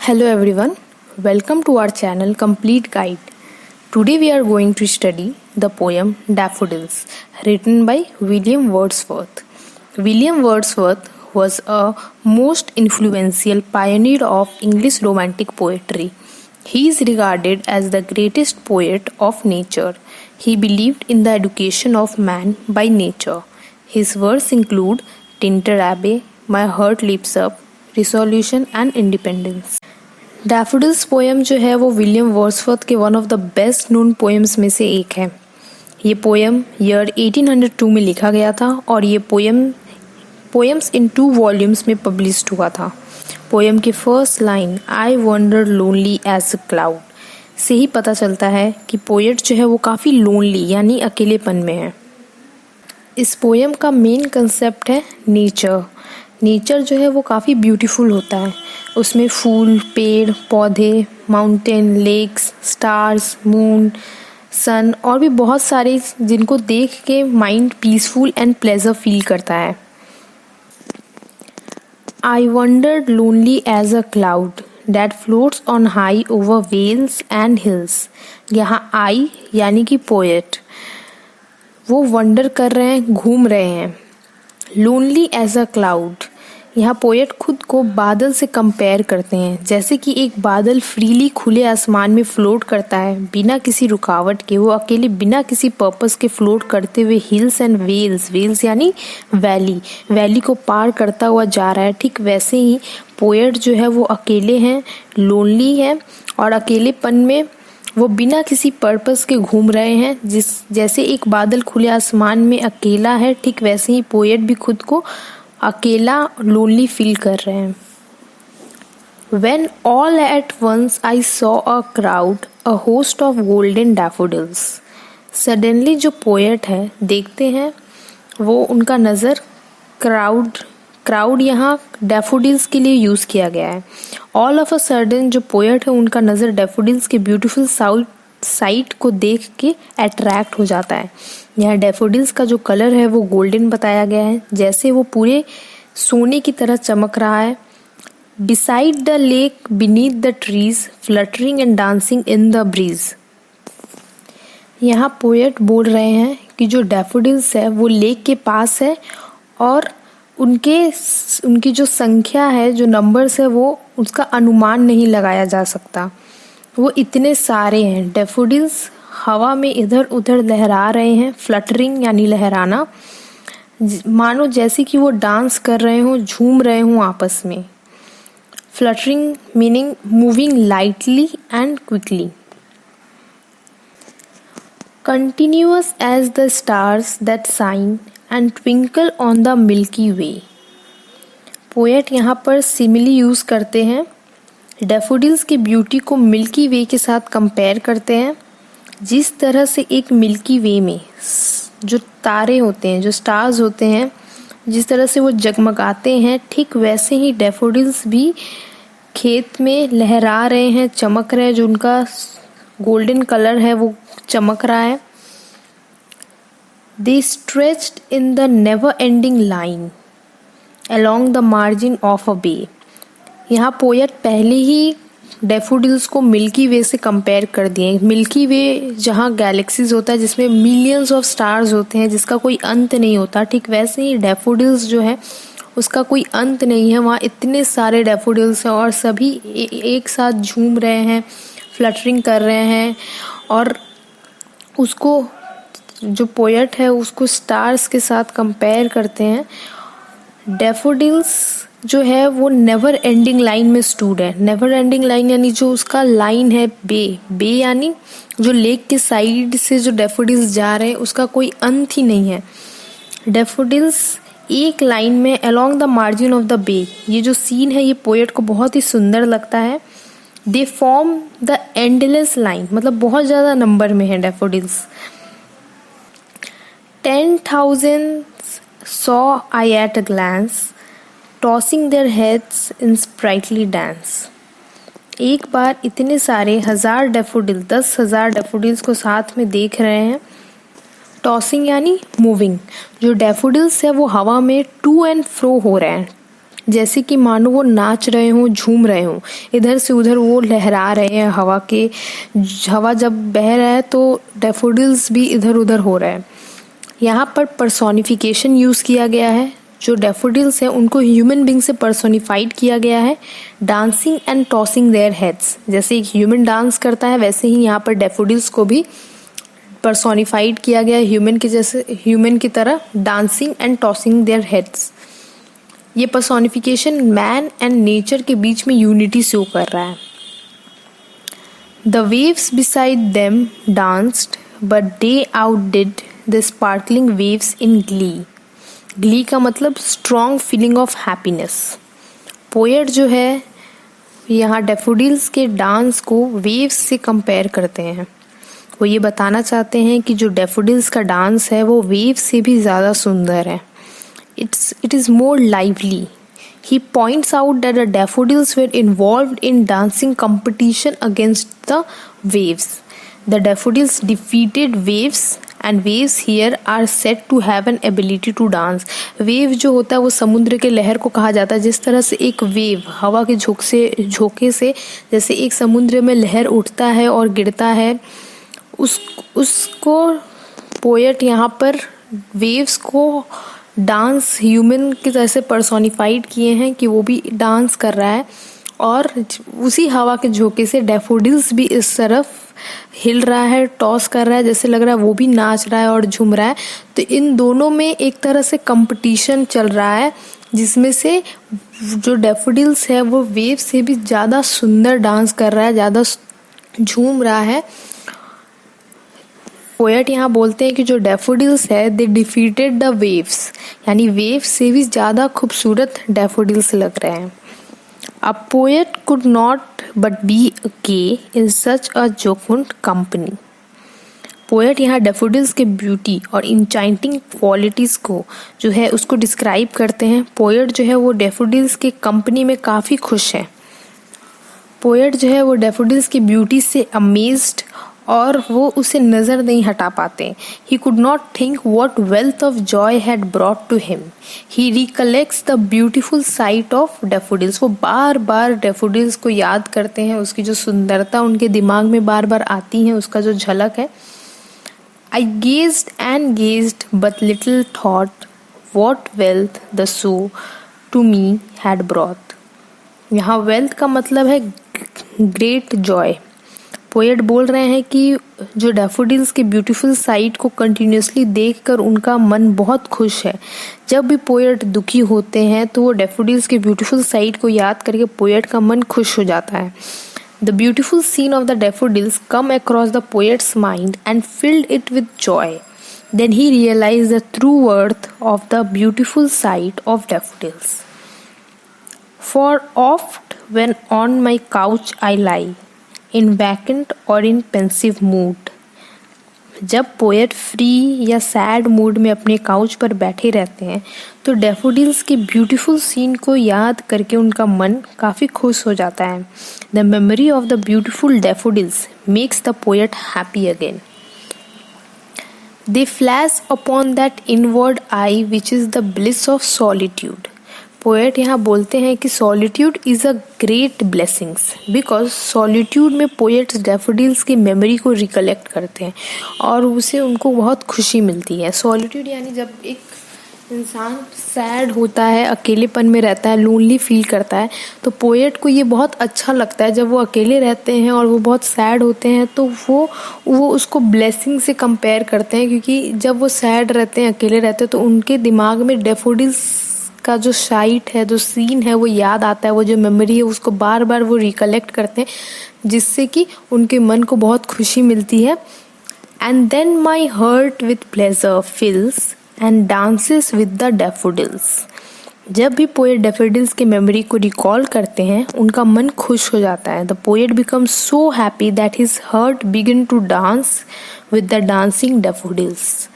Hello everyone, welcome to our channel Complete Guide. Today we are going to study the poem Daffodils written by William Wordsworth. William Wordsworth was a most influential pioneer of English romantic poetry. He is regarded as the greatest poet of nature. He believed in the education of man by nature. His works include Tinter Abbey, My Heart Leaps Up, Resolution and Independence. Daffodils poem जो है वो William Wordsworth के one of the best known poems में से एक है। ये poem year 1802 में लिखा गया था और ये पोएम्स इन 2 वॉल्यूम्स में पब्लिश्ड हुआ था। पोएम की first line I wonder lonely as a cloud से ही पता चलता है कि पोएट जो है वो काफ़ी लोनली यानी अकेलेपन में है। इस पोएम का मेन कंसेप्ट है नेचर जो है वो काफ़ी ब्यूटीफुल होता है। उसमें फूल, पेड़, पौधे, mountain, lakes, stars, moon, sun और भी बहुत सारे जिनको देख के mind peaceful and pleasure feel करता है। I wondered lonely as a cloud that floats on high over vales and hills. यहाँ आई यानी कि पोएट वो वंडर कर रहे हैं, घूम रहे हैं। लोनली एज अ क्लाउड, यहाँ पोएट खुद को बादल से कंपेयर करते हैं। जैसे कि एक बादल फ्रीली खुले आसमान में फ्लोट करता है बिना किसी रुकावट के, वो अकेले बिना किसी पर्पस के फ्लोट करते हुए हिल्स एंड वेल्स यानी वैली को पार करता हुआ जा रहा है। ठीक वैसे ही पोएट जो है वो अकेले हैं, लोनली है और अकेलेपन में वो बिना किसी पर्पस के घूम रहे हैं। जैसे एक बादल खुले आसमान में अकेला है, ठीक वैसे ही पोएट भी खुद को अकेला लोनली फील कर रहे हैं। When all at once I saw a crowd, a host of golden daffodils. Suddenly जो पोएट है देखते हैं वो उनका नज़र क्राउड यहाँ डैफोडिल्स के लिए यूज़ किया गया है। ऑल ऑफ अ सडन जो पोएट है उनका नज़र डैफोडिल्स के ब्यूटीफुल साइट को देख के अट्रैक्ट हो जाता है। यहाँ डैफोडिल्स का जो कलर है वो गोल्डन बताया गया है, जैसे वो पूरे सोने की तरह चमक रहा है। Beside the lake beneath the trees fluttering and dancing in the breeze. यहाँ पोएट बोल रहे हैं कि जो डैफोडिल्स है वो लेक के पास है और उनकी जो संख्या है, जो नंबर्स है, वो उसका अनुमान नहीं लगाया जा सकता। वो इतने सारे हैं। डैफोडिल्स हवा में इधर उधर लहरा रहे हैं। फ्लटरिंग यानी लहराना, मानो जैसे कि वो डांस कर रहे हों, झूम रहे हों आपस में। Fluttering meaning moving lightly and quickly. Continuous as the stars that shine and twinkle on the Milky Way. Poet यहाँ पर सिमिली यूज़ करते हैं। डैफोडिल्स की ब्यूटी को मिल्की वे के साथ कंपेयर करते हैं। जिस तरह से एक मिल्की वे में जो तारे होते हैं, जो स्टार्स होते हैं, जिस तरह से वो जगमगाते हैं, ठीक वैसे ही डैफोडिल्स भी खेत में लहरा रहे हैं, चमक रहे हैं। जो उनका गोल्डन कलर है वो चमक रहा है। They stretched in the never-ending line along the margin of a bay. यहाँ पोएट पहले ही डैफोडिल्स को मिल्की वे से कंपेयर कर दिए। मिल्की वे जहाँ गैलेक्सीज होता है, जिसमें मिलियंस ऑफ स्टार्स होते हैं, जिसका कोई अंत नहीं होता, ठीक वैसे ही डैफोडिल्स जो है उसका कोई अंत नहीं है। वहाँ इतने सारे डैफोडिल्स हैं और सभी एक साथ झूम रहे हैं, फ्लटरिंग कर रहे हैं और उसको जो पोएट है उसको स्टार्स के साथ कंपेयर करते हैं। डैफोडिल्स जो है वो नेवर एंडिंग लाइन में स्टूड है। नेवर एंडिंग लाइन यानी जो उसका लाइन है बे यानी जो लेक के साइड से जो डैफोडिल्स जा रहे हैं उसका कोई अंत ही नहीं है। डैफोडिल्स एक लाइन में along the margin of the bay, ये जो सीन है ये पोएट को बहुत ही सुंदर लगता है। They form the endless line, मतलब बहुत ज़्यादा नंबर में है daffodils. 10,000 saw I at a glance, tossing their heads in sprightly dance. एक बार इतने सारे 10,000 डैफोडिल्स को साथ में देख रहे हैं। टॉसिंग यानी मूविंग। जो डैफोडिल्स है वो हवा में टू एंड फ्रो हो रहे हैं, जैसे कि मानो वो नाच रहे हों, झूम रहे हों, इधर से उधर वो लहरा रहे हैं। हवा जब बह रहा है तो डैफोडिल्स भी इधर उधर हो रहे हैं। यहाँ पर पर्सोनिफिकेशन यूज़ किया गया है। जो डैफोडिल्स हैं उनको ह्यूमन बीइंग से पर्सोनिफाइड किया गया है। Dancing and tossing their heads, जैसे एक ह्यूमन डांस करता है वैसे ही यहाँ पर डैफोडिल्स को भी पर्सोनिफाइड किया गया है, ह्यूमन की तरह dancing and tossing their heads. ये पर्सोनिफिकेशन मैन एंड नेचर के बीच में यूनिटी शो कर रहा है। The waves beside them danced but they outdid the sparkling waves in glee. Glee का मतलब strong feeling of happiness. Poet जो है यहाँ डैफोडिल्स के डांस को वेव्स से कंपेयर करते हैं। वो ये बताना चाहते हैं कि जो डैफोडिल्स का डांस है वो वेव्स से भी ज़्यादा सुंदर है। It is more lively. He points out that the daffodils were involved in dancing competition against the waves. The daffodils defeated waves and waves here are said to have an ability to dance. Wave जो होता है वो समुद्र के लहर को कहा जाता है। जिस तरह से एक वेव हवा के झोंके से जैसे एक समुद्र में लहर उठता है और गिरता है, उसको पोएट यहाँ पर वेव्स को डांस ह्यूमन की तरह से पर्सोनिफाइड किए हैं कि वो भी डांस कर रहा है और उसी हवा के झोंके से डैफोडिल्स भी इस तरफ हिल रहा है, टॉस कर रहा है, जैसे लग रहा है वो भी नाच रहा है और झूम रहा है। तो इन दोनों में एक तरह से कंपटीशन चल रहा है जिसमें से जो डैफोडिल्स है वो वेव से भी ज़्यादा सुंदर डांस कर रहा है, ज़्यादा झूम रहा है। पोएट यहाँ बोलते हैं कि जो डैफोडिल्स है दे डिफीटेड द वेव्स, यानी वेव से भी ज़्यादा खूबसूरत डैफोडिल्स लग रहे हैं। A poet could not but be gay in such a jocund company. Poet यहाँ डैफोडिल्स के ब्यूटी और इंचाइंटिंग क्वालिटीज़ को जो है उसको डिस्क्राइब करते हैं। पोएट जो है वो डैफोडिल्स के कंपनी में काफ़ी खुश है। पोएट जो है वो डैफोडिल्स की ब्यूटी से अमेज्ड और वो उसे नज़र नहीं हटा पाते। He could not think what wealth of joy had brought to him. He recollects the beautiful sight of daffodils. वो बार बार डैफोडिल्स को याद करते हैं, उसकी जो सुंदरता उनके दिमाग में बार बार आती है, उसका जो झलक है। I gazed and gazed but little thought what wealth the show to me had brought. यहाँ wealth का मतलब है ग्रेट जॉय। पोएट बोल रहे हैं कि जो डैफोडिल्स के ब्यूटीफुल साइट को कंटिन्यूसली देखकर उनका मन बहुत खुश है। जब भी पोएट दुखी होते हैं तो वो डैफोडिल्स के ब्यूटीफुल साइट को याद करके पोएट का मन खुश हो जाता है। The beautiful scene of the daffodils come across the poet's mind and filled it with joy. Then he realise the true worth of the beautiful sight of daffodils. For oft when on my couch I lie in vacant or in pensive mood. जब poet free या sad mood में अपने couch पर बैठे रहते हैं तो daffodils के ब्यूटीफुल सीन को याद करके उनका मन काफ़ी खुश हो जाता है। The memory of the beautiful daffodils makes the poet happy again. They flash upon that inward I which is the bliss of solitude. Poet यहाँ बोलते हैं कि solitude is a great blessings because solitude में poets daffodils की memory को recollect करते हैं और उसे उनको बहुत खुशी मिलती है। सॉलिट्यूड यानी जब एक इंसान सैड होता है, अकेलेपन में रहता है, लोनली फील करता है, तो पोएट को ये बहुत अच्छा लगता है। जब वो अकेले रहते हैं और वो बहुत सैड होते हैं तो वो उसको ब्लेसिंग से कंपेयर करते हैं, क्योंकि जब वो सैड रहते हैं, अकेले रहते हैं, तो उनके दिमाग में डैफोडिल्स का जो साइट है, जो सीन है, वो याद आता है। वो जो मेमोरी है उसको बार बार वो रिकलेक्ट करते हैं, जिससे कि उनके मन को बहुत खुशी मिलती है। And then my heart with pleasure fills and dances with the daffodils. जब भी पोएट डैफोडिल्स के मेमोरी को रिकॉल करते हैं उनका मन खुश हो जाता है। The poet becomes so happy that his heart begin to dance with the dancing daffodils.